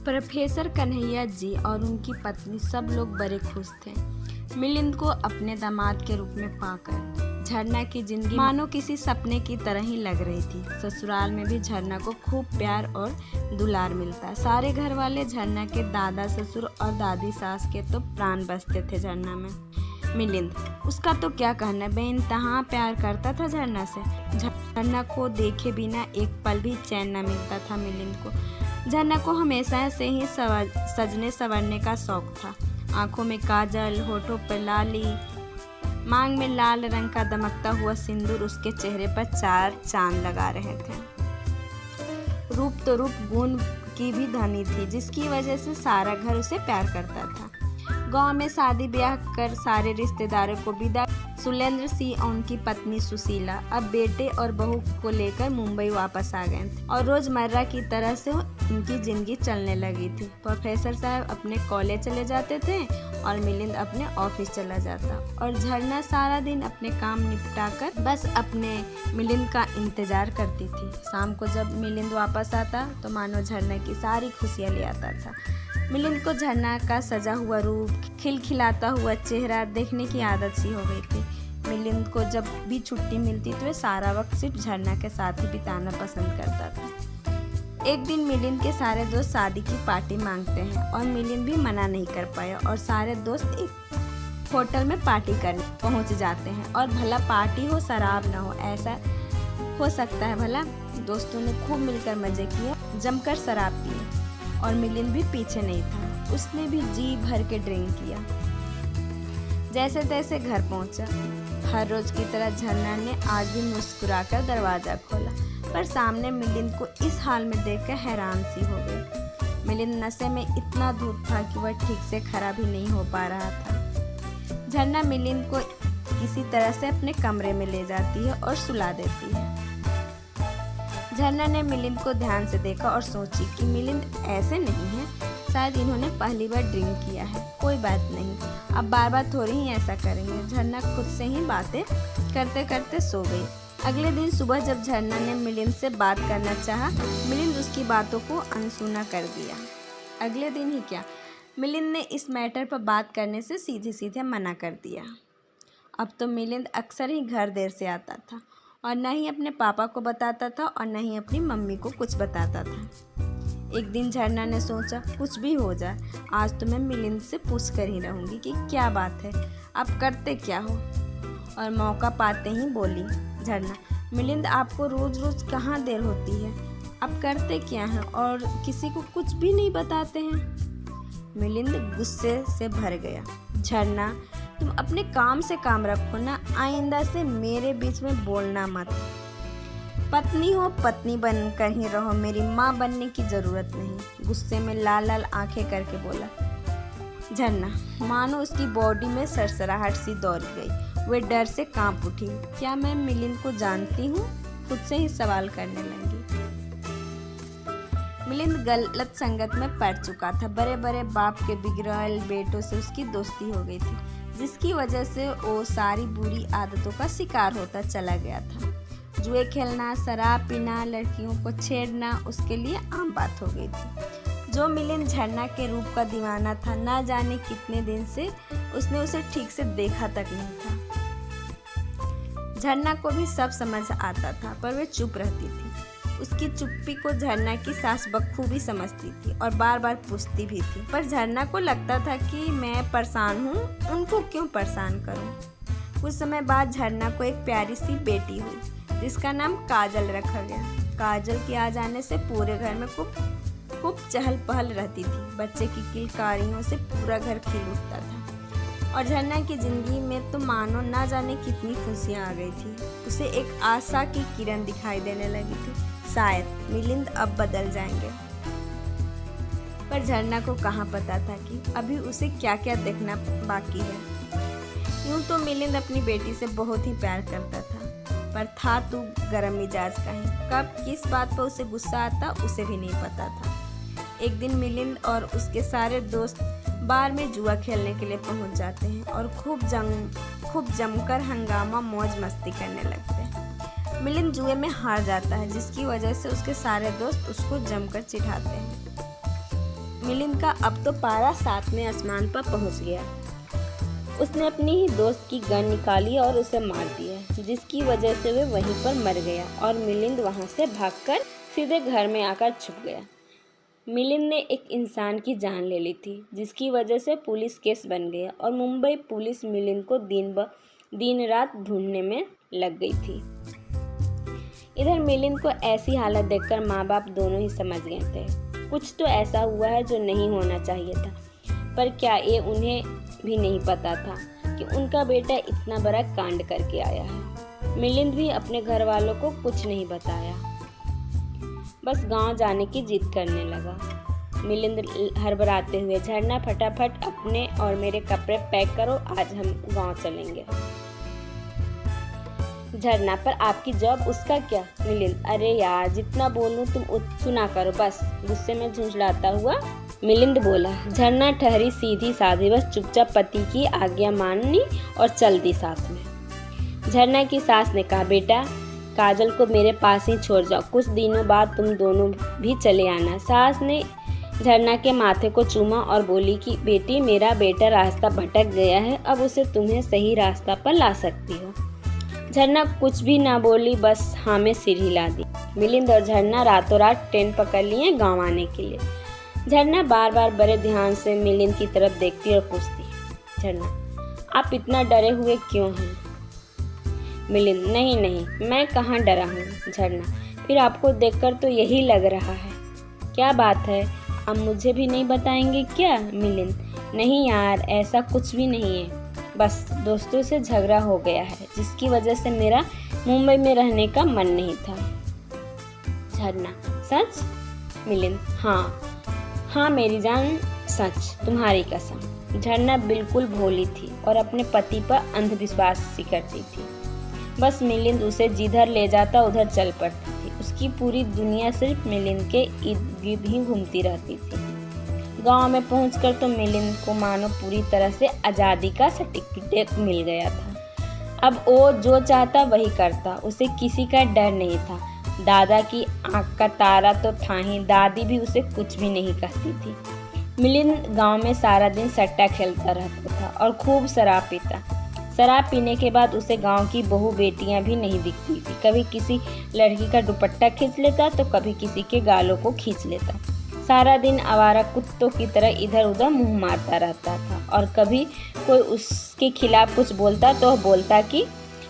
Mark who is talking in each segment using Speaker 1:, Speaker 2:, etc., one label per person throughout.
Speaker 1: Professor Kanhaiya ji और उनकी पत्नी सब लोग बड़े खुश थे मिलिंद को अपने दामाद के रूप में पाकर। झरना की जिंदगी मानो किसी सपने की तरह ही लग रही थी। ससुराल में भी झरना को खूब प्यार और दुलार मिलता। सारे घर वाले झरना के दादा ससुर और दादी सास के तो प्राण बसते थे झरना में। मिलिंद, उसका तो क्या कहना, बेइंतहा प्यार करता था झरना से। झरना को देखे बिना एक पल भी चैन न मिलता था मिलिंद को। झरना को हमेशा से ही सजने संवरने का शौक था। आंखों में काजल, होठों पर लाली, मांग में लाल रंग का दमकता हुआ सिंदूर उसके चेहरे पर चार चांद लगा रहे थे। रूप तो रूप गुण की भी धनी थी, जिसकी वजह से सारा घर उसे प्यार करता था। गांव में शादी ब्याह कर सारे रिश्तेदारों को विदा सुलेंद्र सिंह और उनकी पत्नी सुशीला अब बेटे और बहू को लेकर मुंबई वापस आ गए थे और रोजमर्रा की तरह से उनकी जिंदगी चलने लगी थी। प्रोफेसर साहब अपने कॉलेज चले जाते थे और मिलिंद अपने ऑफिस चला जाता और झरना सारा दिन अपने काम निपटाकर बस अपने मिलिंद का इंतजार करती थी। शाम को जब मिलिंद वापस आता तो मानो झरना की सारी खुशियाँ ले आता था। मिलिंद को झरना का सजा हुआ रूप, खिलखिलाता हुआ चेहरा देखने की आदत सी हो गई थी। मिलिंद को जब भी छुट्टी मिलती तो वह सारा वक्त सिर्फ झरना के साथ ही बिताना पसंद करता था। एक दिन मिलिंद के सारे दोस्त शादी की पार्टी मांगते हैं और मिलिंद भी मना नहीं कर पाया और सारे दोस्त एक होटल में पार्टी करने पहुंच जाते हैं। और भला पार्टी हो शराब ना हो, ऐसा हो सकता है भला? दोस्तों ने खूब मिलकर मजे किए, जमकर शराब पी और मिलिंद भी पीछे नहीं था। उसने भी जी भर के ड्रिंक किया। जैसे तैसे घर पहुंचा। हर रोज की तरह झरना ने आज भी मुस्कुराकर दरवाजा खोला, पर सामने मिलिंद को इस हाल में देखकर हैरान सी हो गई। मिलिंद नशे में इतना धूत था कि वह ठीक से खड़ा भी नहीं हो पा रहा था। झरना मिलिंद को किसी तरह से अपने कमरे में ले जाती है और सुला देती है। झरना ने मिलिंद को ध्यान से देखा और सोची कि मिलिंद ऐसे नहीं है, शायद इन्होंने पहली बार ड्रिंक किया है। कोई बात नहीं, अब बार बार थोड़ी ही ऐसा करेंगे। झरना खुद से ही बातें करते करते सो गई। अगले दिन सुबह जब झरना ने मिलिंद से बात करना चाहा, मिलिंद उसकी बातों को अनसुना कर दिया। अगले दिन ही क्या, मिलिंद ने इस मैटर पर बात करने से सीधे सीधे मना कर दिया। अब तो मिलिंद अक्सर ही घर देर से आता था और न ही अपने पापा को बताता था और न ही अपनी मम्मी को कुछ बताता था। एक दिन झरना ने सोचा, कुछ भी हो जाए, आज तो मैं मिलिंद से पूछ कर ही रहूँगी कि क्या बात है, आप करते क्या हो। और मौका पाते ही बोली झरना, मिलिंद आपको रोज़ रोज़ कहाँ देर होती है, आप करते क्या हैं और किसी को कुछ भी नहीं बताते हैं। मिलिंद गुस्से से भर गया। झरना, तुम अपने काम से काम रखो ना, आइंदा से मेरे बीच में बोलना मत। पत्नी हो पत्नी बनकर ही रहो, मेरी माँ बनने की ज़रूरत नहीं। गुस्से में लाल लाल आंखें करके बोला झरना। मानो उसकी बॉडी में सरसराहट सी दौड़ गई। वे डर से कांप उठी। क्या मैं मिलिंद को जानती हूँ? खुद से ही सवाल करने लगी। मिलिंद गलत संगत में पड़ चुका था। बड़े बड़े बाप के बिगड़ैल बेटों से उसकी दोस्ती हो गई थी, जिसकी वजह से वो सारी बुरी आदतों का शिकार होता चला गया था। जुए खेलना, शराब पीना, लड़कियों को छेड़ना उसके लिए आम बात हो गई थी। जो मिलिंद झरना के रूप का दीवाना था, ना जाने कितने दिन से उसने उसे ठीक से देखा तक नहीं था। झरना को भी सब समझ आता था, पर वह चुप रहती थी। उसकी चुप्पी को झरना की सास बखूबी समझती थी और बार बार पूछती भी थी, पर झरना को लगता था कि मैं परेशान हूँ, उनको क्यों परेशान करूँ। कुछ समय बाद झरना को एक प्यारी सी बेटी हुई, जिसका नाम काजल रखा गया। काजल के आ जाने से पूरे घर में खूब चहल पहल रहती थी। बच्चे की किलकारियों से पूरा घर खिल उठता था और झरना की जिंदगी में तो मानो ना जाने कितनी खुशियाँ आ गई थी। उसे एक आशा की किरण दिखाई देने लगी थी, शायद मिलिंद अब बदल जाएंगे। पर झरना को कहाँ पता था कि अभी उसे क्या क्या देखना बाकी है। यूँ तो मिलिंद अपनी बेटी से बहुत ही प्यार करता था, पर था तू गरम मिजाज का ही। कब किस बात पर उसे गुस्सा आता उसे भी नहीं पता था। एक दिन मिलिंद और उसके सारे दोस्त बार में जुआ खेलने के लिए पहुंच जाते हैं और खूब जमकर हंगामा मौज मस्ती करने लगते हैं। मिलिंद जुए में हार जाता है, जिसकी वजह से उसके सारे दोस्त उसको जमकर चिढ़ाते हैं। मिलिंद का अब तो पारा 7वें आसमान पर पहुंच गया। उसने अपनी ही दोस्त की गन निकाली और उसे मार दिया, जिसकी वजह से वे वहीं पर मर गया और मिलिंद वहां से भागकर सीधे घर में आकर छुप गया। मिलिंद ने एक इंसान की जान ले ली थी, जिसकी वजह से पुलिस केस बन गया और मुंबई पुलिस मिलिंद को दिन रात ढूंढने में लग गई थी। इधर मिलिंद को ऐसी हालत देखकर माँ बाप दोनों ही समझ गए थे कुछ तो ऐसा हुआ है जो नहीं होना चाहिए था, पर क्या ये उन्हें भी नहीं पता था कि उनका बेटा इतना बड़ा कांड करके आया है। मिलिंद भी अपने घर वालों को कुछ नहीं बताया, बस गांव जाने की जिद करने लगा। मिलिंद हड़बड़ाते हुए, झरना फटाफट अपने और मेरे कपड़े पैक करो, आज हम गांव चलेंगे। झरना, पर आपकी जॉब? उसका क्या? मिलिंद, अरे यार जितना बोलूं तुम सुना करो बस, गुस्से में झुंझलाता हुआ मिलिंद बोला। झरना ठहरी सीधी साधी, बस चुपचाप पति की आज्ञा मानी और चल दी साथ में। झरना की सास ने कहा, बेटा काजल को मेरे पास ही छोड़ जाओ, कुछ दिनों बाद तुम दोनों भी चले आना। सास ने झरना के माथे को चूमा और बोली कि बेटी मेरा बेटा रास्ता भटक गया है, अब उसे तुम्हें सही रास्ता पर ला सकती हो। झरना कुछ भी ना बोली, बस हाँ में सिर हिला दी। मिलिंद और झरना रातों रात ट्रेन पकड़ लिए गाँव आने के लिए। झरना बार बार बड़े ध्यान से मिलिंद की तरफ देखती और पूछती, झरना आप इतना डरे हुए क्यों हैं? मिलिंद, नहीं मैं कहाँ डरा हूँ। झरना, फिर आपको देखकर तो यही लग रहा है। क्या बात है, आप मुझे भी नहीं बताएंगे क्या? मिलिंद, नहीं यार ऐसा कुछ भी नहीं है, बस दोस्तों से झगड़ा हो गया है, जिसकी वजह से मेरा मुंबई में रहने का मन नहीं था। झरना, सच? मिलिंद, हाँ मेरी जान, सच, तुम्हारी कसम। झरना बिल्कुल भोली थी और अपने पति पर अंधविश्वास सी करती थी। बस मिलिंद उसे जिधर ले जाता उधर चल पड़ती थी। उसकी पूरी दुनिया सिर्फ मिलिंद के इर्द गिर्द ही घूमती रहती थी। गांव में पहुंचकर तो मिलिंद को मानो पूरी तरह से आज़ादी का सर्टिफिकेट मिल गया था। अब वो जो चाहता वही करता, उसे किसी का डर नहीं था। दादा की आंख का तारा तो था ही, दादी भी उसे कुछ भी नहीं कहती थी। मिलिंद गांव में सारा दिन सट्टा खेलता रहता था और खूब शराब पीता। शराब पीने के बाद उसे गांव की बहू बेटियां भी नहीं दिखती थी। कभी किसी लड़की का दुपट्टा खींच लेता तो कभी किसी के गालों को खींच लेता। सारा दिन आवारा कुत्तों की तरह इधर उधर मुंह मारता रहता था और कभी कोई उसके खिलाफ कुछ बोलता तो बोलता कि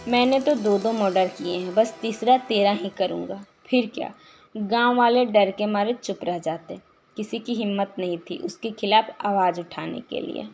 Speaker 1: मैंने तो 2 मर्डर किए हैं, बस तीसरा तेरा ही करूँगा। फिर क्या, गांव वाले डर के मारे चुप रह जाते। किसी की हिम्मत नहीं थी उसके खिलाफ आवाज़ उठाने के लिए।